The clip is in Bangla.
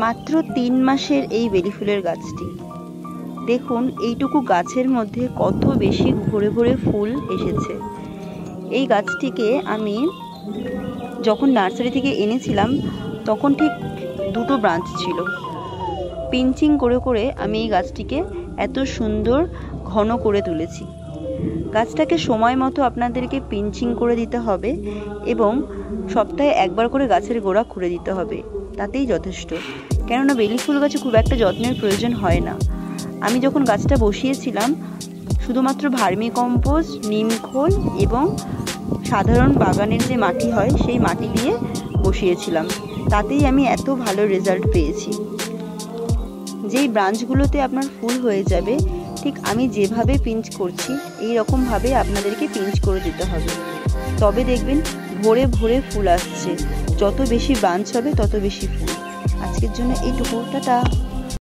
মাত্র 3 মাসের এই বেলি ফুলের গাছটি, দেখুন এইটুকু গাছের মধ্যে কত বেশি ভরে ভরে ফুল এসেছে। এই গাছটিকে আমি যখন নার্সারি থেকে এনেছিলাম তখন ঠিক 2টো ব্রাঞ্চ ছিল। পিঞ্চিং করে করে আমি এই গাছটিকে এত সুন্দর ঘন করে তুলেছি। গাছটাকে সময় মতো আপনাদেরকে পিঞ্চিং করে দিতে হবে এবং সপ্তাহে একবার করে গাছের গোড়া খুঁড়ে দিতে হবে, তাতেই যথেষ্ট। কেননা বেলি ফুল গাছে খুব একটা যত্নের প্রয়োজন হয় না। আমি যখন গাছটা বসিয়েছিলাম শুধুমাত্র ভার্মি কম্পোস্ট, নিম খোল এবং সাধারণ বাগানের যে মাটি হয় সেই মাটি দিয়ে বসিয়েছিলাম, তাতেই আমি এত ভালো রেজাল্ট পেয়েছি। যেই ব্রাঞ্চগুলোতে আপনার ফুল হয়ে যাবে, ঠিক আমি যেভাবে পিঞ্চ করছি এই রকমভাবে আপনাদেরকে পিঞ্চ করে দিতে হবে, তবে দেখবেন ভরে ভরে ফুল আসছে। যত বেশি ব্রাঞ্চ হবে তত বেশি ফুল। আজকের জন্য এইটুকু, টাটা।